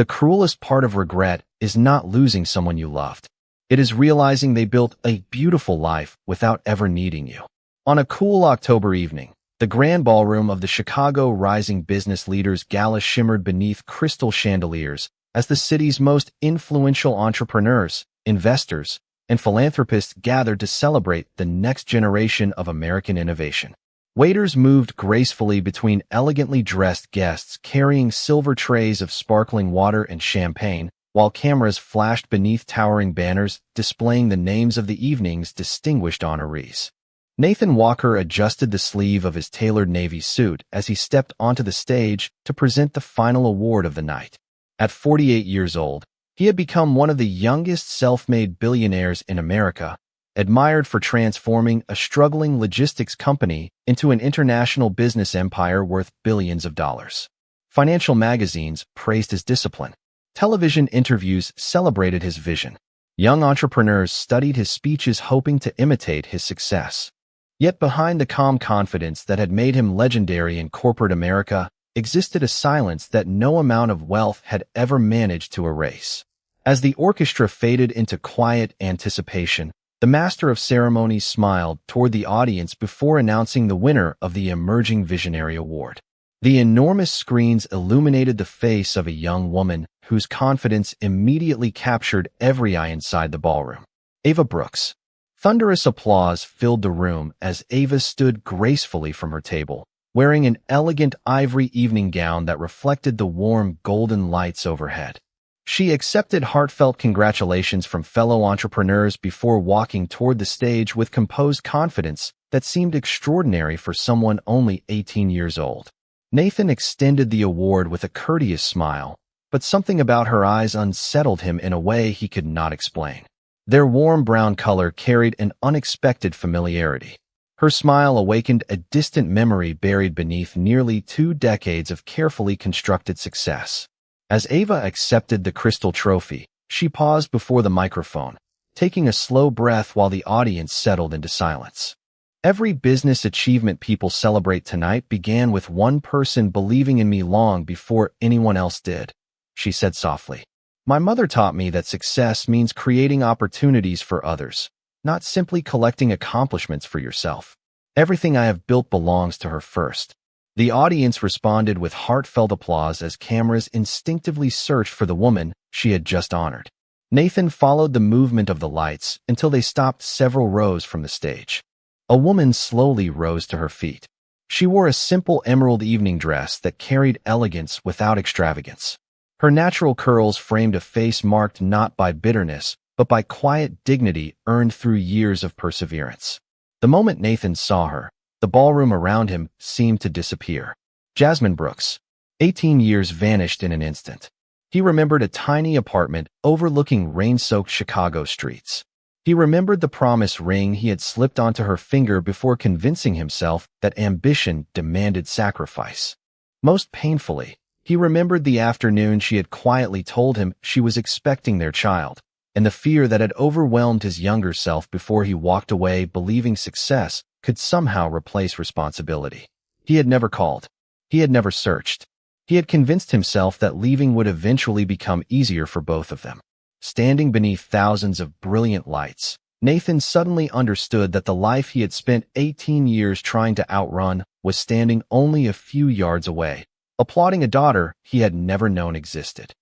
The cruelest part of regret is not losing someone you loved. It is realizing they built a beautiful life without ever needing you. On a cool October evening, the grand ballroom of the Chicago Rising Business Leaders Gala shimmered beneath crystal chandeliers as the city's most influential entrepreneurs, investors, and philanthropists gathered to celebrate the next generation of American innovation. Waiters moved gracefully between elegantly dressed guests carrying silver trays of sparkling water and champagne, while cameras flashed beneath towering banners displaying the names of the evening's distinguished honorees. Nathan Walker adjusted the sleeve of his tailored navy suit as he stepped onto the stage to present the final award of the night. At 48 years old, he had become one of the youngest self-made billionaires in America, admired for transforming a struggling logistics company into an international business empire worth billions of dollars. Financial magazines praised his discipline. Television interviews celebrated his vision. Young entrepreneurs studied his speeches hoping to imitate his success. Yet behind the calm confidence that had made him legendary in corporate America existed a silence that no amount of wealth had ever managed to erase. As the orchestra faded into quiet anticipation, the master of ceremonies smiled toward the audience before announcing the winner of the Emerging Visionary Award. The enormous screens illuminated the face of a young woman whose confidence immediately captured every eye inside the ballroom. Ava Brooks. Thunderous applause filled the room as Ava stood gracefully from her table, wearing an elegant ivory evening gown that reflected the warm golden lights overhead. She accepted heartfelt congratulations from fellow entrepreneurs before walking toward the stage with composed confidence that seemed extraordinary for someone only 18 years old. Nathan extended the award with a courteous smile, but something about her eyes unsettled him in a way he could not explain. Their warm brown color carried an unexpected familiarity. Her smile awakened a distant memory buried beneath nearly 2 decades of carefully constructed success. As Ava accepted the crystal trophy, she paused before the microphone, taking a slow breath while the audience settled into silence. Every business achievement people celebrate tonight began with one person believing in me long before anyone else did, she said softly. My mother taught me that success means creating opportunities for others, not simply collecting accomplishments for yourself. Everything I have built belongs to her first. The audience responded with heartfelt applause as cameras instinctively searched for the woman she had just honored. Nathan followed the movement of the lights until they stopped several rows from the stage. A woman slowly rose to her feet. She wore a simple emerald evening dress that carried elegance without extravagance. Her natural curls framed a face marked not by bitterness, but by quiet dignity earned through years of perseverance. The moment Nathan saw her, the ballroom around him seemed to disappear. Jasmine Brooks. 18 years vanished in an instant. He remembered a tiny apartment overlooking rain-soaked Chicago streets. He remembered the promise ring he had slipped onto her finger before convincing himself that ambition demanded sacrifice. Most painfully, he remembered the afternoon she had quietly told him she was expecting their child, and the fear that had overwhelmed his younger self before he walked away believing success could somehow replace responsibility. He had never called. He had never searched. He had convinced himself that leaving would eventually become easier for both of them. Standing beneath thousands of brilliant lights, Nathan suddenly understood that the life he had spent 18 years trying to outrun was standing only a few yards away, applauding a daughter he had never known existed.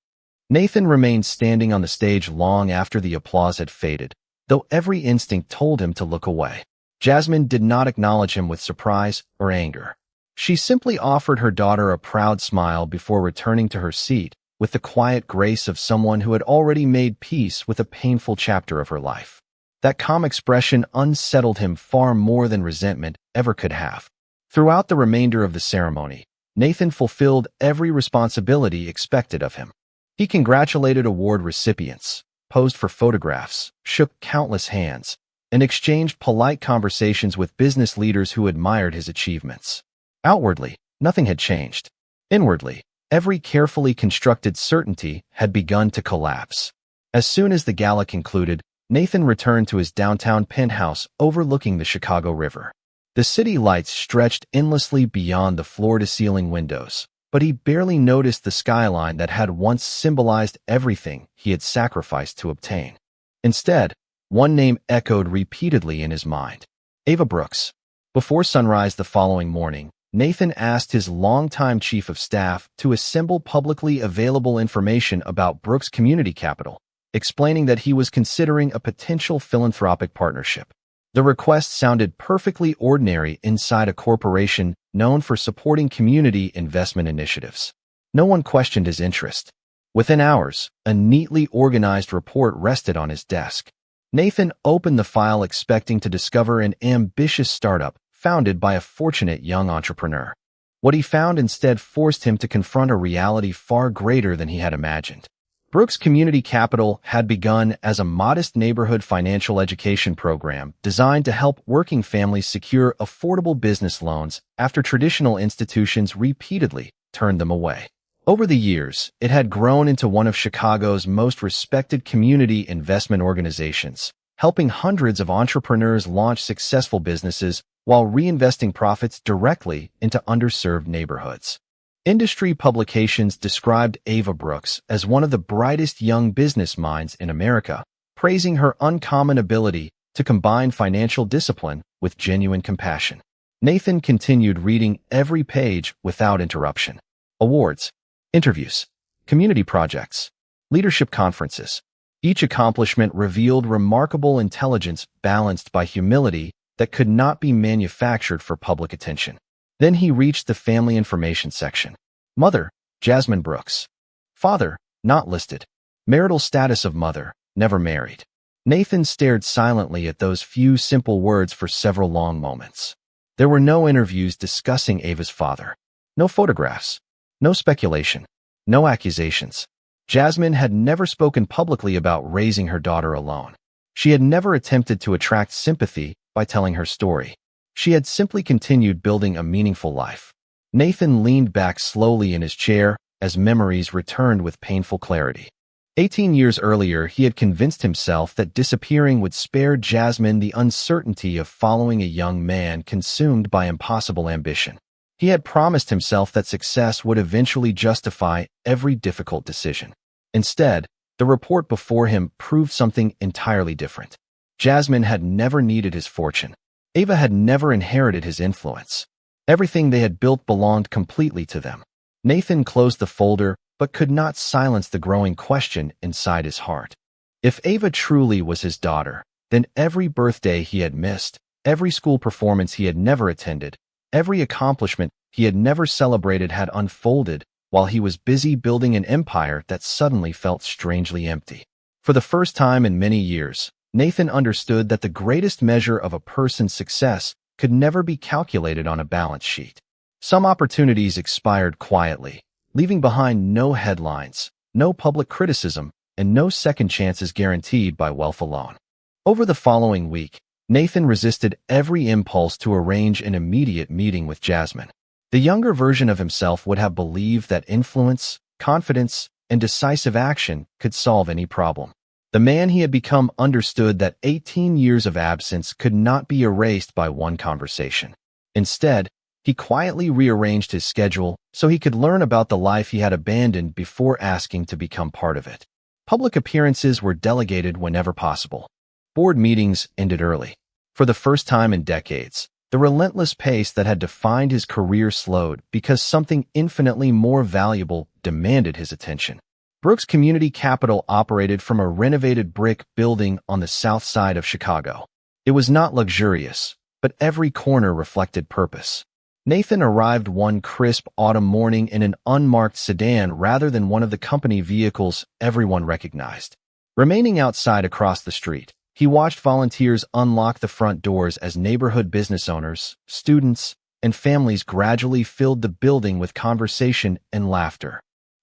Nathan remained standing on the stage long after the applause had faded, though every instinct told him to look away. Jasmine did not acknowledge him with surprise or anger. She simply offered her daughter a proud smile before returning to her seat with the quiet grace of someone who had already made peace with a painful chapter of her life. That calm expression unsettled him far more than resentment ever could have. Throughout the remainder of the ceremony, Nathan fulfilled every responsibility expected of him. He congratulated award recipients, posed for photographs, shook countless hands, and exchanged polite conversations with business leaders who admired his achievements. Outwardly, nothing had changed. Inwardly, every carefully constructed certainty had begun to collapse. As soon as the gala concluded, Nathan returned to his downtown penthouse overlooking the Chicago River. The city lights stretched endlessly beyond the floor-to-ceiling windows, but he barely noticed the skyline that had once symbolized everything he had sacrificed to obtain. Instead, one name echoed repeatedly in his mind: Ava Brooks. Before sunrise the following morning, Nathan asked his longtime chief of staff to assemble publicly available information about Brooks Community Capital, explaining that he was considering a potential philanthropic partnership. The request sounded perfectly ordinary inside a corporation known for supporting community investment initiatives. No one questioned his interest. Within hours, a neatly organized report rested on his desk. Nathan opened the file expecting to discover an ambitious startup founded by a fortunate young entrepreneur. What he found instead forced him to confront a reality far greater than he had imagined. Brooks Community Capital had begun as a modest neighborhood financial education program designed to help working families secure affordable business loans after traditional institutions repeatedly turned them away. Over the years, it had grown into one of Chicago's most respected community investment organizations, helping hundreds of entrepreneurs launch successful businesses while reinvesting profits directly into underserved neighborhoods. Industry publications described Ava Brooks as one of the brightest young business minds in America, praising her uncommon ability to combine financial discipline with genuine compassion. Nathan continued reading every page without interruption. Awards, interviews, community projects, leadership conferences. Each accomplishment revealed remarkable intelligence balanced by humility that could not be manufactured for public attention. Then he reached the family information section. Mother, Jasmine Brooks. Father, not listed. Marital status of mother, never married. Nathan stared silently at those few simple words for several long moments. There were no interviews discussing Ava's father. No photographs. No speculation. No accusations. Jasmine had never spoken publicly about raising her daughter alone. She had never attempted to attract sympathy by telling her story. She had simply continued building a meaningful life. Nathan leaned back slowly in his chair as memories returned with painful clarity. 18 years earlier, he had convinced himself that disappearing would spare Jasmine the uncertainty of following a young man consumed by impossible ambition. He had promised himself that success would eventually justify every difficult decision. Instead, the report before him proved something entirely different. Jasmine had never needed his fortune. Ava had never inherited his influence. Everything they had built belonged completely to them. Nathan closed the folder, but could not silence the growing question inside his heart. If Ava truly was his daughter, then every birthday he had missed, every school performance he had never attended, every accomplishment he had never celebrated had unfolded while he was busy building an empire that suddenly felt strangely empty. For the first time in many years, Nathan understood that the greatest measure of a person's success could never be calculated on a balance sheet. Some opportunities expired quietly, leaving behind no headlines, no public criticism, and no second chances guaranteed by wealth alone. Over the following week, Nathan resisted every impulse to arrange an immediate meeting with Jasmine. The younger version of himself would have believed that influence, confidence, and decisive action could solve any problem. The man he had become understood that 18 years of absence could not be erased by one conversation. Instead, he quietly rearranged his schedule so he could learn about the life he had abandoned before asking to become part of it. Public appearances were delegated whenever possible. Board meetings ended early. For the first time in decades, the relentless pace that had defined his career slowed because something infinitely more valuable demanded his attention. Brooks Community Capital operated from a renovated brick building on the south side of Chicago. It was not luxurious, but every corner reflected purpose. Nathan arrived one crisp autumn morning in an unmarked sedan rather than one of the company vehicles everyone recognized. Remaining outside across the street, he watched volunteers unlock the front doors as neighborhood business owners, students, and families gradually filled the building with conversation and laughter.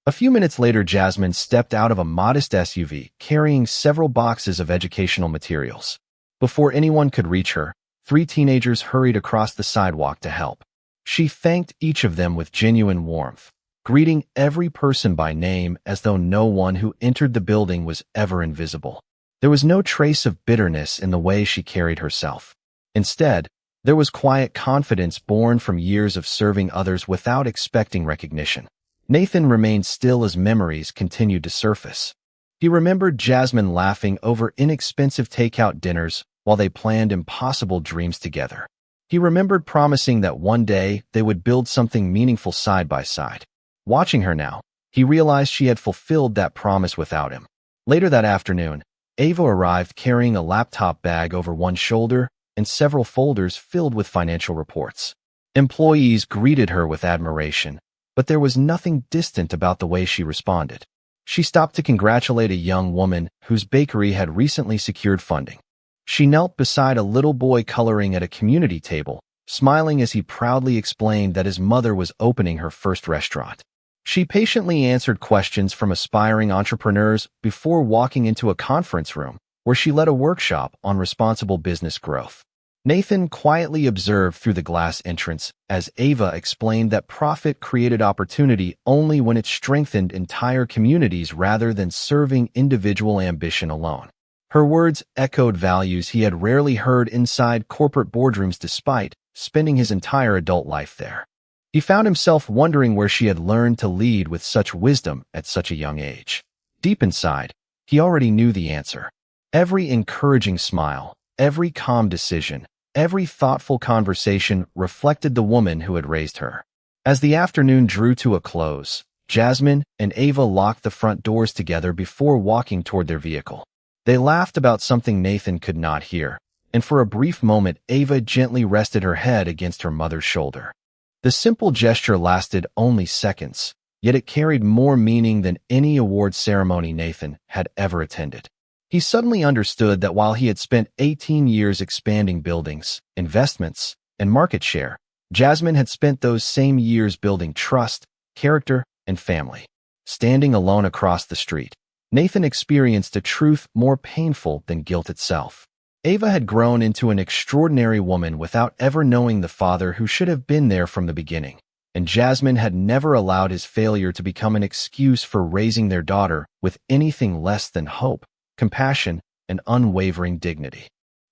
A few minutes later, Jasmine stepped out of a modest SUV, carrying several boxes of educational materials. Before anyone could reach her, 3 teenagers hurried across the sidewalk to help. She thanked each of them with genuine warmth, greeting every person by name as though no one who entered the building was ever invisible. There was no trace of bitterness in the way she carried herself. Instead, there was quiet confidence born from years of serving others without expecting recognition. Nathan remained still as memories continued to surface. He remembered Jasmine laughing over inexpensive takeout dinners while they planned impossible dreams together. He remembered promising that one day they would build something meaningful side by side. Watching her now, he realized she had fulfilled that promise without him. Later that afternoon, Ava arrived carrying a laptop bag over one shoulder and several folders filled with financial reports. Employees greeted her with admiration, but there was nothing distant about the way she responded. She stopped to congratulate a young woman whose bakery had recently secured funding. She knelt beside a little boy coloring at a community table, smiling as he proudly explained that his mother was opening her first restaurant. She patiently answered questions from aspiring entrepreneurs before walking into a conference room where she led a workshop on responsible business growth. Nathan quietly observed through the glass entrance as Ava explained that profit created opportunity only when it strengthened entire communities rather than serving individual ambition alone. Her words echoed values he had rarely heard inside corporate boardrooms despite spending his entire adult life there. He found himself wondering where she had learned to lead with such wisdom at such a young age. Deep inside, he already knew the answer. Every encouraging smile, every calm decision, every thoughtful conversation reflected the woman who had raised her. As the afternoon drew to a close, Jasmine and Ava locked the front doors together before walking toward their vehicle. They laughed about something Nathan could not hear, and for a brief moment Ava gently rested her head against her mother's shoulder. The simple gesture lasted only seconds, yet it carried more meaning than any award ceremony Nathan had ever attended. He suddenly understood that while he had spent 18 years expanding buildings, investments, and market share, Jasmine had spent those same years building trust, character, and family. Standing alone across the street, Nathan experienced a truth more painful than guilt itself. Ava had grown into an extraordinary woman without ever knowing the father who should have been there from the beginning, and Jasmine had never allowed his failure to become an excuse for raising their daughter with anything less than hope, compassion, and unwavering dignity.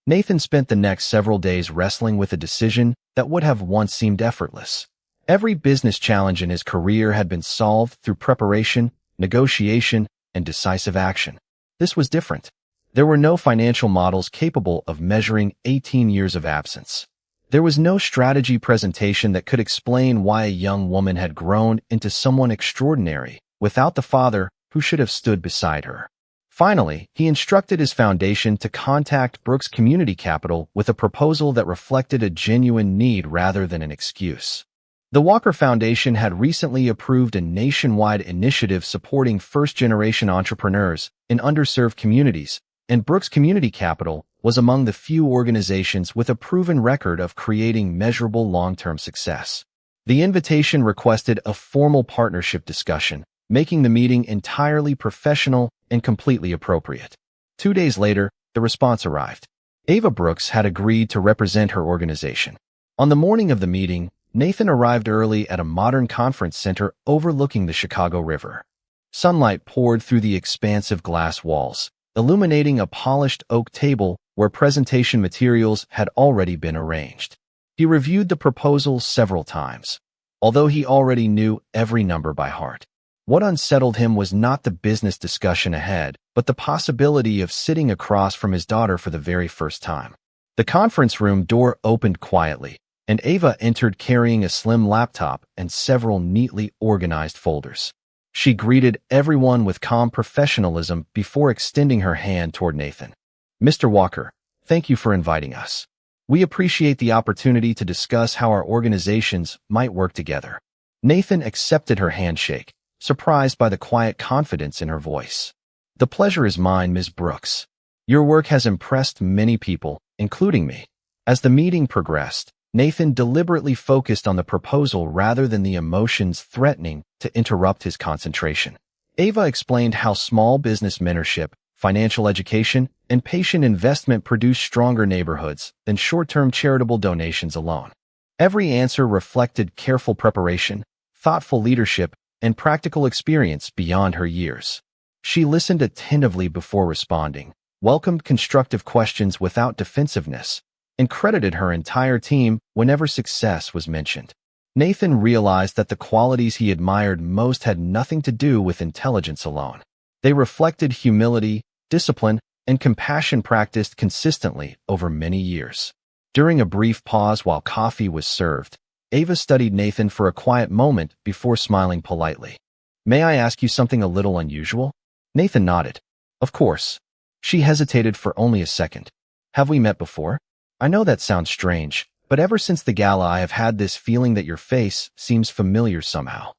Nathan spent the next several days wrestling with a decision that would have once seemed effortless. Every business challenge in his career had been solved through preparation, negotiation, and decisive action. This was different. There were no financial models capable of measuring 18 years of absence. There was no strategy presentation that could explain why a young woman had grown into someone extraordinary without the father who should have stood beside her. Finally, he instructed his foundation to contact Brooks Community Capital with a proposal that reflected a genuine need rather than an excuse. The Walker Foundation had recently approved a nationwide initiative supporting first-generation entrepreneurs in underserved communities, and Brooks Community Capital was among the few organizations with a proven record of creating measurable long-term success. The invitation requested a formal partnership discussion, making the meeting entirely professional and completely appropriate. 2 days later, the response arrived. Ava Brooks had agreed to represent her organization. On the morning of the meeting, Nathan arrived early at a modern conference center overlooking the Chicago River. Sunlight poured through the expansive glass walls, illuminating a polished oak table where presentation materials had already been arranged. He reviewed the proposal several times, although he already knew every number by heart. What unsettled him was not the business discussion ahead, but the possibility of sitting across from his daughter for the very first time. The conference room door opened quietly, and Ava entered carrying a slim laptop and several neatly organized folders. She greeted everyone with calm professionalism before extending her hand toward Nathan. "Mr. Walker, thank you for inviting us. We appreciate the opportunity to discuss how our organizations might work together." Nathan accepted her handshake, surprised by the quiet confidence in her voice. "The pleasure is mine, Ms. Brooks. Your work has impressed many people, including me." As the meeting progressed, Nathan deliberately focused on the proposal rather than the emotions threatening to interrupt his concentration. Ava explained how small business mentorship, financial education, and patient investment produce stronger neighborhoods than short-term charitable donations alone. Every answer reflected careful preparation, thoughtful leadership, and practical experience beyond her years. She listened attentively before responding, welcomed constructive questions without defensiveness, and credited her entire team whenever success was mentioned. Nathan realized that the qualities he admired most had nothing to do with intelligence alone. They reflected humility, discipline, and compassion practiced consistently over many years. During a brief pause while coffee was served, Ava studied Nathan for a quiet moment before smiling politely. "May I ask you something a little unusual?" Nathan nodded. "Of course." She hesitated for only a second. "Have we met before? I know that sounds strange, but ever since the gala I have had this feeling that your face seems familiar somehow."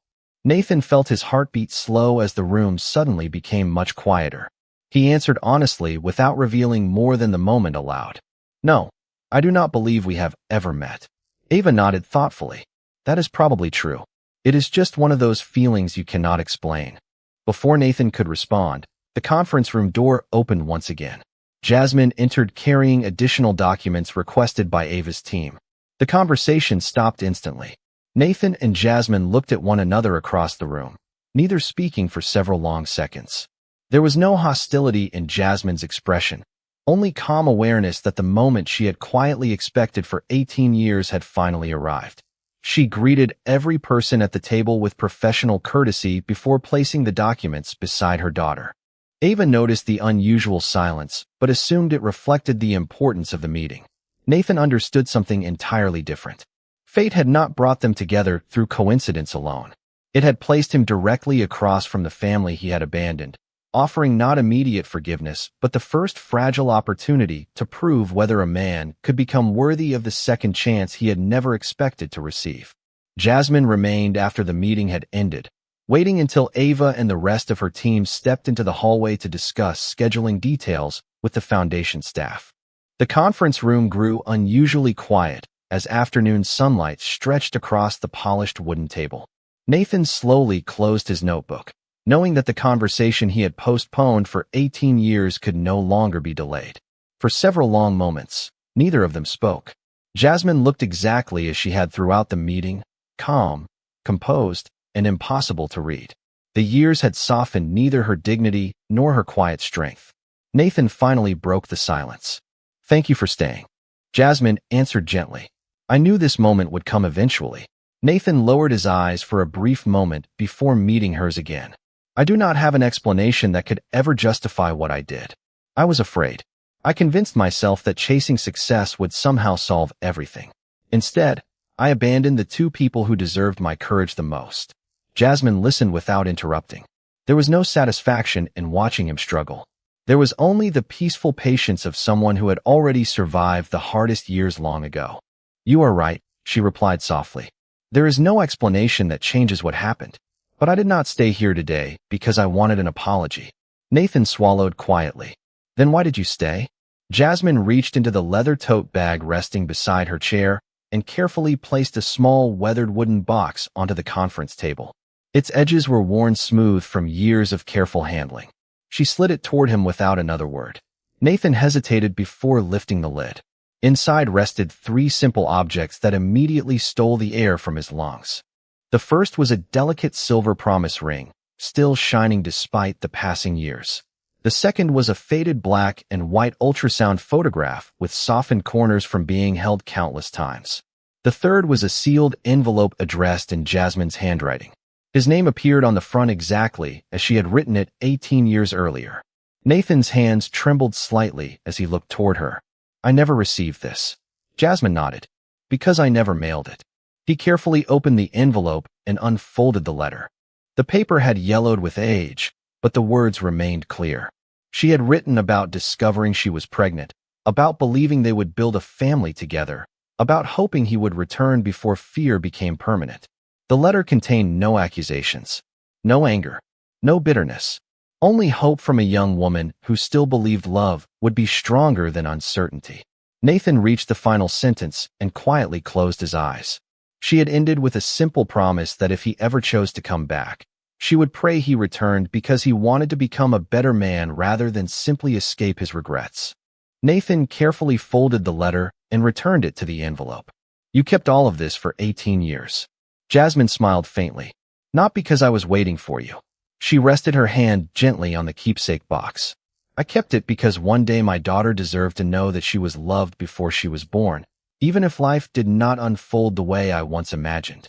Nathan felt his heartbeat slow as the room suddenly became much quieter. He answered honestly without revealing more than the moment allowed. "No, I do not believe we have ever met." Ava nodded thoughtfully. "That is probably true. It is just one of those feelings you cannot explain." Before Nathan could respond, the conference room door opened once again. Jasmine entered carrying additional documents requested by Ava's team. The conversation stopped instantly. Nathan and Jasmine looked at one another across the room, neither speaking for several long seconds. There was no hostility in Jasmine's expression, only calm awareness that the moment she had quietly expected for 18 years had finally arrived. She greeted every person at the table with professional courtesy before placing the documents beside her daughter. Ava noticed the unusual silence, but assumed it reflected the importance of the meeting. Nathan understood something entirely different. Fate had not brought them together through coincidence alone. It had placed him directly across from the family he had abandoned, offering not immediate forgiveness, but the first fragile opportunity to prove whether a man could become worthy of the second chance he had never expected to receive. Jasmine remained after the meeting had ended, waiting until Ava and the rest of her team stepped into the hallway to discuss scheduling details with the foundation staff. The conference room grew unusually quiet as afternoon sunlight stretched across the polished wooden table. Nathan slowly closed his notebook, knowing that the conversation he had postponed for 18 years could no longer be delayed. For several long moments, neither of them spoke. Jasmine looked exactly as she had throughout the meeting, calm, composed, and impossible to read. The years had softened neither her dignity nor her quiet strength. Nathan finally broke the silence. "Thank you for staying." Jasmine answered gently. "I knew this moment would come eventually." Nathan lowered his eyes for a brief moment before meeting hers again. "I do not have an explanation that could ever justify what I did. I was afraid. I convinced myself that chasing success would somehow solve everything. Instead, I abandoned the two people who deserved my courage the most." Jasmine listened without interrupting. There was no satisfaction in watching him struggle. There was only the peaceful patience of someone who had already survived the hardest years long ago. "You are right," she replied softly. "There is no explanation that changes what happened. But I did not stay here today because I wanted an apology." Nathan swallowed quietly. "Then why did you stay?" Jasmine reached into the leather tote bag resting beside her chair and carefully placed a small weathered wooden box onto the conference table. Its edges were worn smooth from years of careful handling. She slid it toward him without another word. Nathan hesitated before lifting the lid. Inside rested three simple objects that immediately stole the air from his lungs. The first was a delicate silver promise ring, still shining despite the passing years. The second was a faded black and white ultrasound photograph with softened corners from being held countless times. The third was a sealed envelope addressed in Jasmine's handwriting. His name appeared on the front exactly as she had written it 18 years earlier. Nathan's hands trembled slightly as he looked toward her. "I never received this." Jasmine nodded. "Because I never mailed it." He carefully opened the envelope and unfolded the letter. The paper had yellowed with age, but the words remained clear. She had written about discovering she was pregnant, about believing they would build a family together, about hoping he would return before fear became permanent. The letter contained no accusations, no anger, no bitterness, only hope from a young woman who still believed love would be stronger than uncertainty. Nathan reached the final sentence and quietly closed his eyes. She had ended with a simple promise that if he ever chose to come back, she would pray he returned because he wanted to become a better man rather than simply escape his regrets. Nathan carefully folded the letter and returned it to the envelope. "You kept all of this for 18 years. Jasmine smiled faintly. "Not because I was waiting for you." She rested her hand gently on the keepsake box. "I kept it because one day my daughter deserved to know that she was loved before she was born, even if life did not unfold the way I once imagined."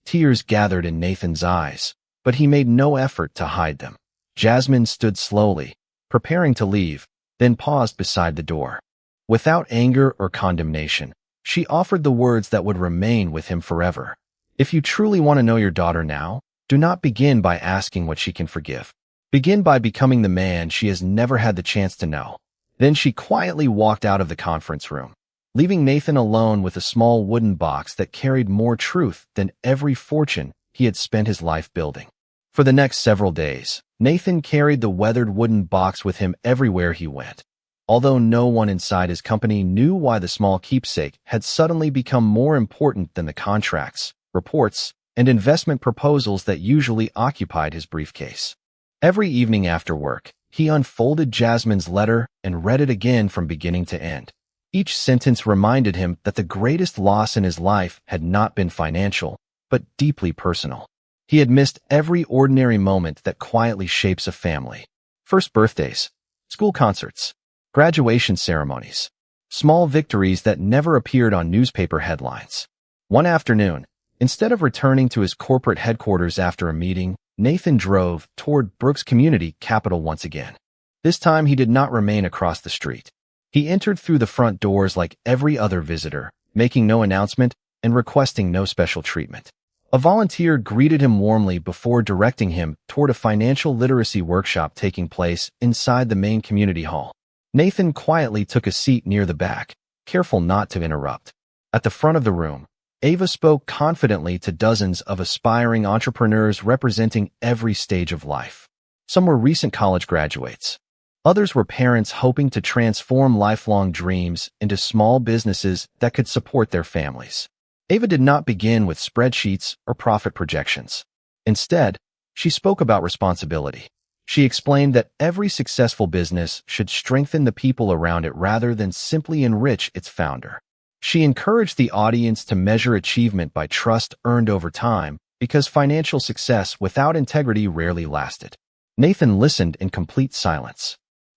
Tears gathered in Nathan's eyes, but he made no effort to hide them. Jasmine stood slowly, preparing to leave, then paused beside the door. Without anger or condemnation, she offered the words that would remain with him forever. If you truly want to know your daughter now, do not begin by asking what she can forgive. Begin by becoming the man she has never had the chance to know. Then she quietly walked out of the conference room, leaving Nathan alone with a small wooden box that carried more truth than every fortune he had spent his life building. For the next several days, Nathan carried the weathered wooden box with him everywhere he went. Although no one inside his company knew why the small keepsake had suddenly become more important than the contracts, reports, and investment proposals that usually occupied his briefcase. Every evening after work, he unfolded Jasmine's letter and read it again from beginning to end. Each sentence reminded him that the greatest loss in his life had not been financial, but deeply personal. He had missed every ordinary moment that quietly shapes a family. First birthdays, school concerts, graduation ceremonies, small victories that never appeared on newspaper headlines. One afternoon, instead of returning to his corporate headquarters after a meeting, Nathan drove toward Brooks Community Capital once again. This time he did not remain across the street. He entered through the front doors like every other visitor, making no announcement and requesting no special treatment. A volunteer greeted him warmly before directing him toward a financial literacy workshop taking place inside the main community hall. Nathan quietly took a seat near the back, careful not to interrupt. At the front of the room, Ava spoke confidently to dozens of aspiring entrepreneurs representing every stage of life. Some were recent college graduates. Others were parents hoping to transform lifelong dreams into small businesses that could support their families. Ava did not begin with spreadsheets or profit projections. Instead, she spoke about responsibility. She explained that every successful business should strengthen the people around it rather than simply enrich its founder. She encouraged the audience to measure achievement by trust earned over time, because financial success without integrity rarely lasted. Nathan listened in complete silence.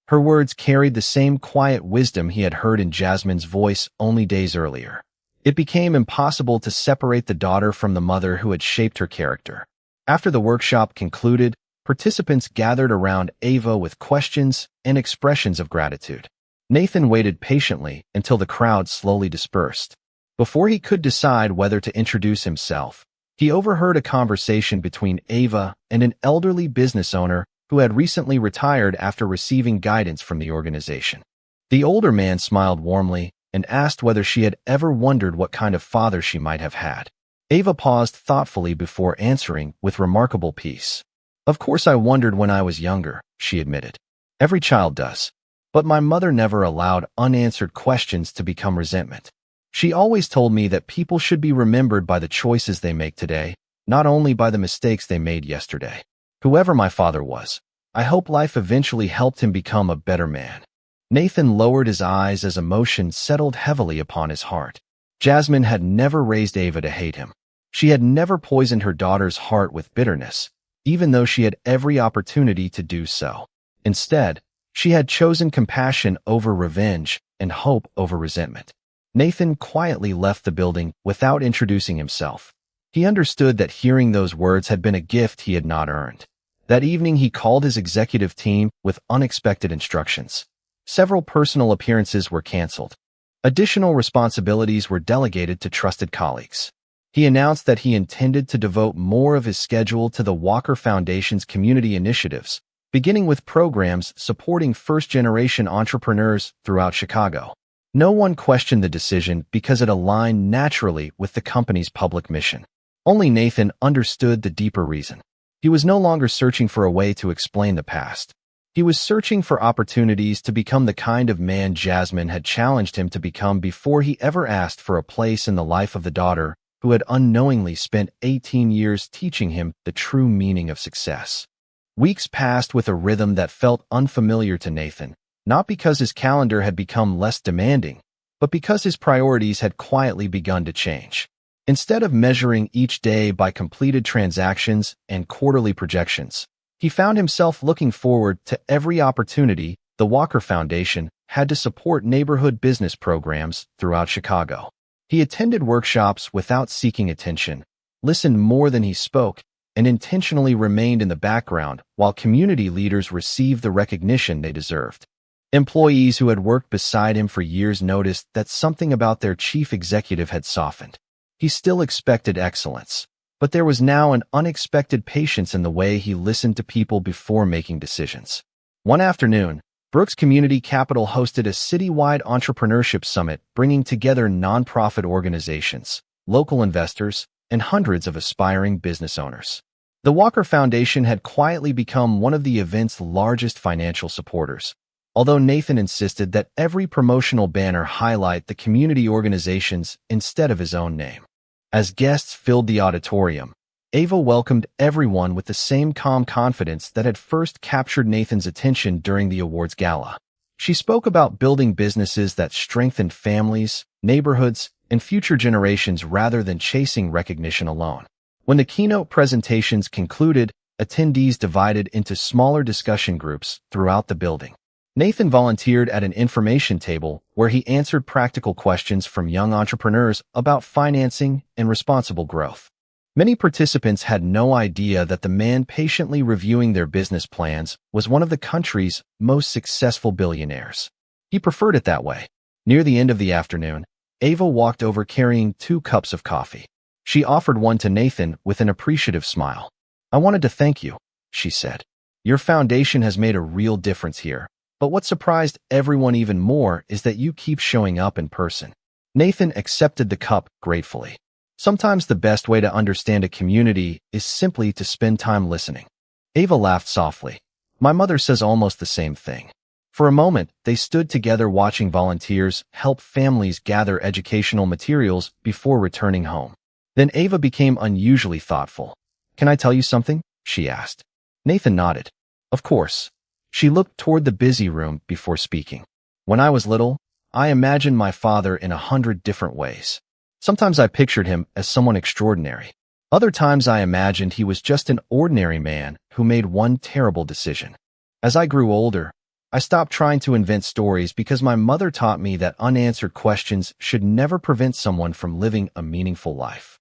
Her words carried the same quiet wisdom he had heard in Jasmine's voice only days earlier. It became impossible to separate the daughter from the mother who had shaped her character. After the workshop concluded, participants gathered around Ava with questions and expressions of gratitude. Nathan waited patiently until the crowd slowly dispersed. Before he could decide whether to introduce himself, he overheard a conversation between Ava and an elderly business owner who had recently retired after receiving guidance from the organization. The older man smiled warmly and asked whether she had ever wondered what kind of father she might have had. Ava paused thoughtfully before answering with remarkable peace. "Of course I wondered when I was younger," she admitted. "Every child does. But my mother never allowed unanswered questions to become resentment. She always told me that people should be remembered by the choices they make today, not only by the mistakes they made yesterday. Whoever my father was, I hope life eventually helped him become a better man." Nathan lowered his eyes as emotion settled heavily upon his heart. Jasmine had never raised Ava to hate him. She had never poisoned her daughter's heart with bitterness, even though she had every opportunity to do so. Instead, she had chosen compassion over revenge and hope over resentment. Nathan quietly left the building without introducing himself. He understood that hearing those words had been a gift he had not earned. That evening he called his executive team with unexpected instructions. Several personal appearances were canceled. Additional responsibilities were delegated to trusted colleagues. He announced that he intended to devote more of his schedule to the Walker Foundation's community initiatives, beginning with programs supporting first-generation entrepreneurs throughout Chicago. No one questioned the decision because it aligned naturally with the company's public mission. Only Nathan understood the deeper reason. He was no longer searching for a way to explain the past. He was searching for opportunities to become the kind of man Jasmine had challenged him to become before he ever asked for a place in the life of the daughter who had unknowingly spent 18 years teaching him the true meaning of success. Weeks passed with a rhythm that felt unfamiliar to Nathan, not because his calendar had become less demanding, but because his priorities had quietly begun to change. Instead of measuring each day by completed transactions and quarterly projections, he found himself looking forward to every opportunity the Walker Foundation had to support neighborhood business programs throughout Chicago. He attended workshops without seeking attention, listened more than he spoke, and intentionally remained in the background while community leaders received the recognition they deserved. Employees who had worked beside him for years noticed that something about their chief executive had softened. He still expected excellence, but there was now an unexpected patience in the way he listened to people before making decisions. One afternoon, Brooks Community Capital hosted a citywide entrepreneurship summit bringing together nonprofit organizations, local investors, and hundreds of aspiring business owners. The Walker Foundation had quietly become one of the event's largest financial supporters, although Nathan insisted that every promotional banner highlight the community organizations instead of his own name. As guests filled the auditorium, Ava welcomed everyone with the same calm confidence that had first captured Nathan's attention during the awards gala. She spoke about building businesses that strengthened families, neighborhoods, and future generations rather than chasing recognition alone. When the keynote presentations concluded, attendees divided into smaller discussion groups throughout the building. Nathan volunteered at an information table where he answered practical questions from young entrepreneurs about financing and responsible growth. Many participants had no idea that the man patiently reviewing their business plans was one of the country's most successful billionaires. He preferred it that way. Near the end of the afternoon, Ava walked over carrying 2 cups of coffee. She offered one to Nathan with an appreciative smile. "I wanted to thank you," she said. "Your foundation has made a real difference here, but what surprised everyone even more is that you keep showing up in person." Nathan accepted the cup gratefully. Sometimes the best way to understand a community is simply to spend time listening. Ava laughed softly. "My mother says almost the same thing." For a moment, they stood together watching volunteers help families gather educational materials before returning home. Then Ava became unusually thoughtful. "Can I tell you something?" she asked. Nathan nodded. "Of course." She looked toward the busy room before speaking. "When I was little, I imagined my father in 100 different ways. Sometimes I pictured him as someone extraordinary. Other times I imagined he was just an ordinary man who made one terrible decision. As I grew older, I stopped trying to invent stories because my mother taught me that unanswered questions should never prevent someone from living a meaningful life."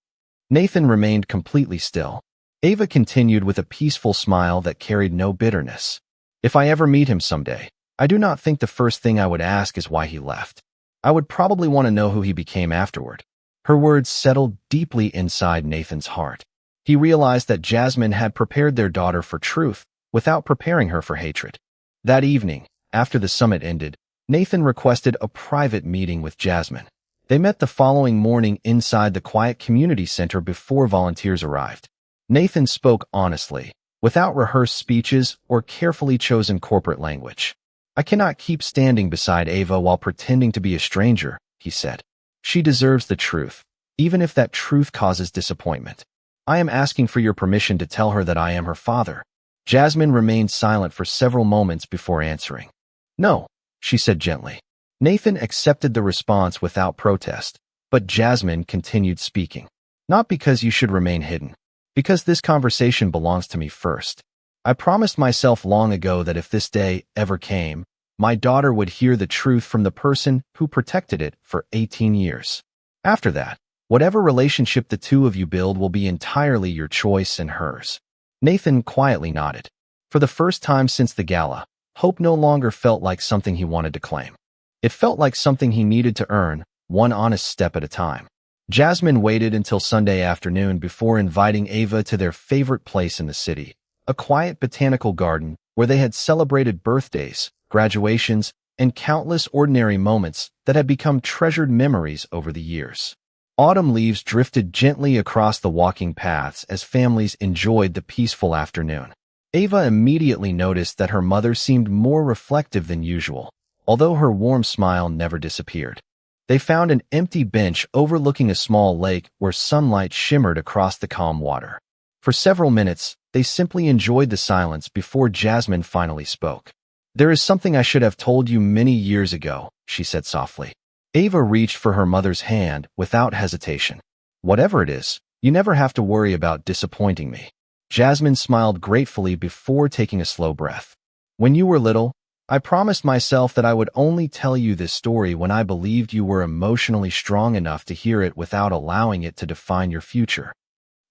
Nathan remained completely still. Ava continued with a peaceful smile that carried no bitterness. "If I ever meet him someday, I do not think the first thing I would ask is why he left. I would probably want to know who he became afterward." Her words settled deeply inside Nathan's heart. He realized that Jasmine had prepared their daughter for truth without preparing her for hatred. That evening, after the summit ended, Nathan requested a private meeting with Jasmine. They met the following morning inside the quiet community center before volunteers arrived. Nathan spoke honestly, without rehearsed speeches or carefully chosen corporate language. "I cannot keep standing beside Ava while pretending to be a stranger," he said. "She deserves the truth, even if that truth causes disappointment. I am asking for your permission to tell her that I am her father." Jasmine remained silent for several moments before answering. "No," she said gently. Nathan accepted the response without protest, but Jasmine continued speaking. "Not because you should remain hidden. Because this conversation belongs to me first. I promised myself long ago that if this day ever came, my daughter would hear the truth from the person who protected it for 18 years. After that, whatever relationship the two of you build will be entirely your choice and hers." Nathan quietly nodded. For the first time since the gala, hope no longer felt like something he wanted to claim. It felt like something he needed to earn, one honest step at a time. Jasmine waited until Sunday afternoon before inviting Ava to their favorite place in the city, a quiet botanical garden where they had celebrated birthdays, graduations, and countless ordinary moments that had become treasured memories over the years. Autumn leaves drifted gently across the walking paths as families enjoyed the peaceful afternoon. Ava immediately noticed that her mother seemed more reflective than usual, although her warm smile never disappeared. They found an empty bench overlooking a small lake where sunlight shimmered across the calm water. For several minutes, they simply enjoyed the silence before Jasmine finally spoke. "There is something I should have told you many years ago," she said softly. Ava reached for her mother's hand without hesitation. "Whatever it is, you never have to worry about disappointing me." Jasmine smiled gratefully before taking a slow breath. "When you were little, I promised myself that I would only tell you this story when I believed you were emotionally strong enough to hear it without allowing it to define your future.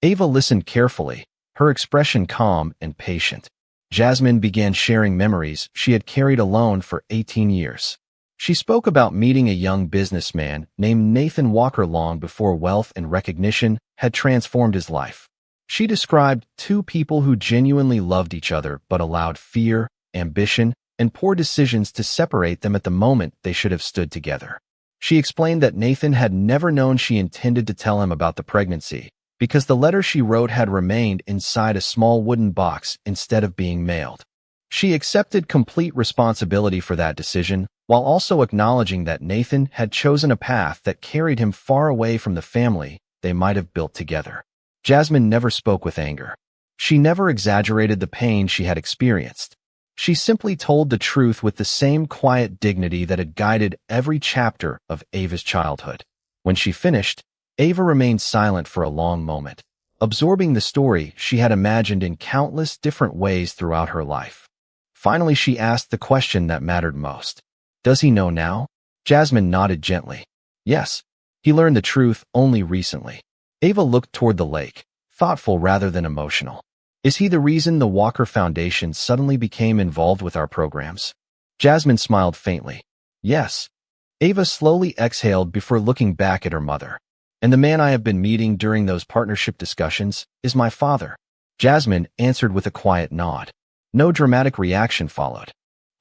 Ava listened carefully, her expression calm and patient. Jasmine began sharing memories she had carried alone for 18 years. She spoke about meeting a young businessman named Nathan Walker long before wealth and recognition had transformed his life. She described two people who genuinely loved each other but allowed fear, ambition, and poor decisions to separate them at the moment they should have stood together. She explained that Nathan had never known she intended to tell him about the pregnancy, because the letter she wrote had remained inside a small wooden box instead of being mailed. She accepted complete responsibility for that decision, while also acknowledging that Nathan had chosen a path that carried him far away from the family they might have built together. Jasmine never spoke with anger. She never exaggerated the pain she had experienced. She simply told the truth with the same quiet dignity that had guided every chapter of Ava's childhood. When she finished, Ava remained silent for a long moment, absorbing the story she had imagined in countless different ways throughout her life. Finally, she asked the question that mattered most. Does he know now? Jasmine nodded gently. Yes. He learned the truth only recently. Ava looked toward the lake, thoughtful rather than emotional. Is he the reason the Walker Foundation suddenly became involved with our programs? Jasmine smiled faintly. Yes. Ava slowly exhaled before looking back at her mother. And the man I have been meeting during those partnership discussions is my father. Jasmine answered with a quiet nod. No dramatic reaction followed.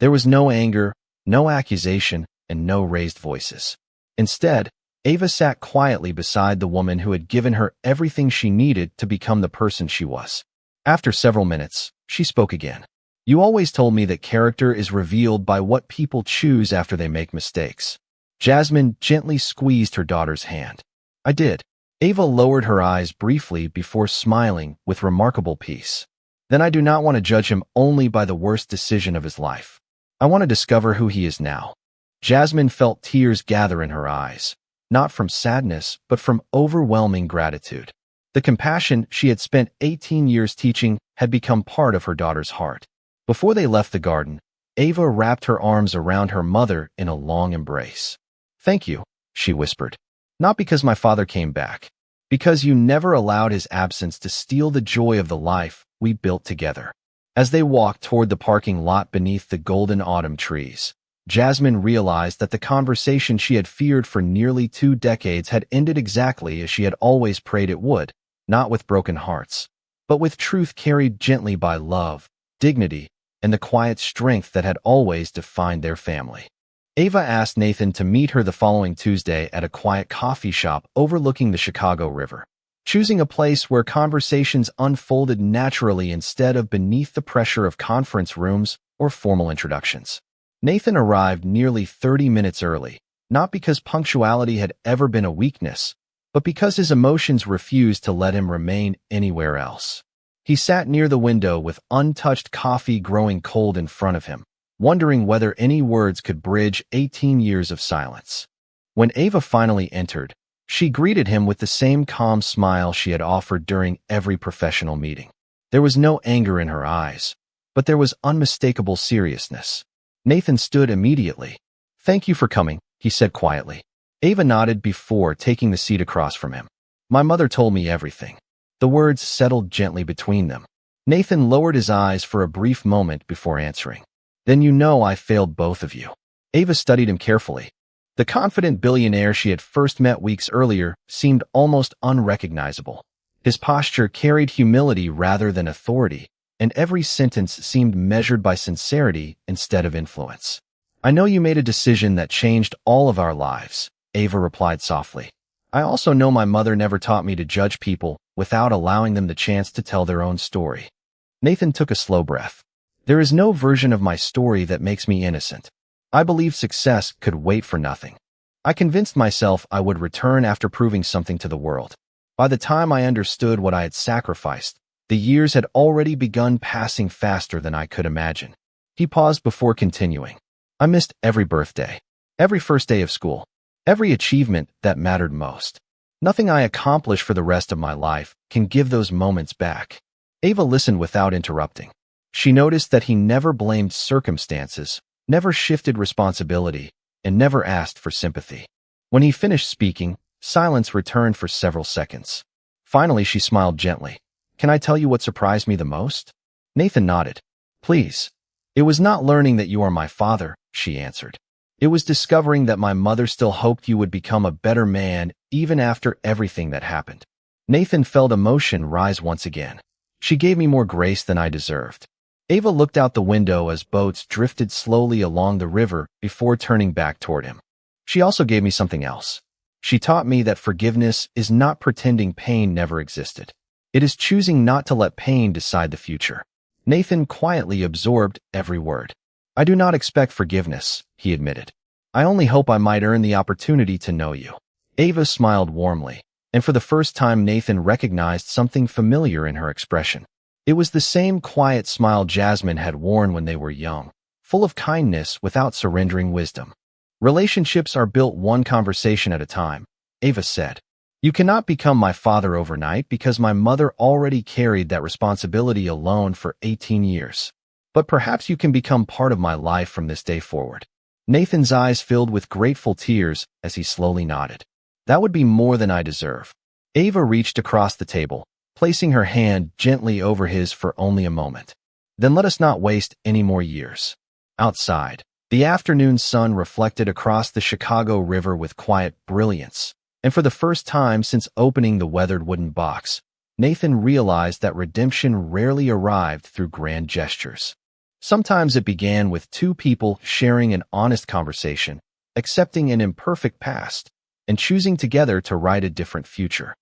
There was no anger, no accusation, and no raised voices. Instead, Ava sat quietly beside the woman who had given her everything she needed to become the person she was. After several minutes, she spoke again. You always told me that character is revealed by what people choose after they make mistakes. Jasmine gently squeezed her daughter's hand. I did. Ava lowered her eyes briefly before smiling with remarkable peace. Then I do not want to judge him only by the worst decision of his life. I want to discover who he is now. Jasmine felt tears gather in her eyes, not from sadness, but from overwhelming gratitude. The compassion she had spent 18 years teaching had become part of her daughter's heart. Before they left the garden, Ava wrapped her arms around her mother in a long embrace. Thank you, she whispered. Not because my father came back, because you never allowed his absence to steal the joy of the life we built together. As they walked toward the parking lot beneath the golden autumn trees, Jasmine realized that the conversation she had feared for nearly 2 decades had ended exactly as she had always prayed it would, not with broken hearts, but with truth carried gently by love, dignity, and the quiet strength that had always defined their family. Ava asked Nathan to meet her the following Tuesday at a quiet coffee shop overlooking the Chicago River, choosing a place where conversations unfolded naturally instead of beneath the pressure of conference rooms or formal introductions. Nathan arrived nearly 30 minutes early, not because punctuality had ever been a weakness, but because his emotions refused to let him remain anywhere else. He sat near the window with untouched coffee growing cold in front of him, wondering whether any words could bridge 18 years of silence. When Ava finally entered, she greeted him with the same calm smile she had offered during every professional meeting. There was no anger in her eyes, but there was unmistakable seriousness. Nathan stood immediately. Thank you for coming, he said quietly. Ava nodded before taking the seat across from him. My mother told me everything. The words settled gently between them. Nathan lowered his eyes for a brief moment before answering. Then you know I failed both of you. Ava studied him carefully. The confident billionaire she had first met weeks earlier seemed almost unrecognizable. His posture carried humility rather than authority, and every sentence seemed measured by sincerity instead of influence. I know you made a decision that changed all of our lives, Ava replied softly. I also know my mother never taught me to judge people without allowing them the chance to tell their own story. Nathan took a slow breath. There is no version of my story that makes me innocent. I believed success could wait for nothing. I convinced myself I would return after proving something to the world. By the time I understood what I had sacrificed, the years had already begun passing faster than I could imagine. He paused before continuing. I missed every birthday, every first day of school, every achievement that mattered most. Nothing I accomplish for the rest of my life can give those moments back. Ava listened without interrupting. She noticed that he never blamed circumstances, never shifted responsibility, and never asked for sympathy. When he finished speaking, silence returned for several seconds. Finally, she smiled gently. Can I tell you what surprised me the most? Nathan nodded. Please. It was not learning that you are my father, she answered. It was discovering that my mother still hoped you would become a better man even after everything that happened. Nathan felt emotion rise once again. She gave me more grace than I deserved. Ava looked out the window as boats drifted slowly along the river before turning back toward him. She also gave me something else. She taught me that forgiveness is not pretending pain never existed. It is choosing not to let pain decide the future. Nathan quietly absorbed every word. I do not expect forgiveness, he admitted. I only hope I might earn the opportunity to know you. Ava smiled warmly, and for the first time Nathan recognized something familiar in her expression. It was the same quiet smile Jasmine had worn when they were young, full of kindness without surrendering wisdom. Relationships are built one conversation at a time, Ava said. You cannot become my father overnight because my mother already carried that responsibility alone for 18 years. But perhaps you can become part of my life from this day forward. Nathan's eyes filled with grateful tears as he slowly nodded. That would be more than I deserve. Ava reached across the table, placing her hand gently over his for only a moment. Then let us not waste any more years. Outside, the afternoon sun reflected across the Chicago River with quiet brilliance, and for the first time since opening the weathered wooden box, Nathan realized that redemption rarely arrived through grand gestures. Sometimes it began with two people sharing an honest conversation, accepting an imperfect past, and choosing together to write a different future.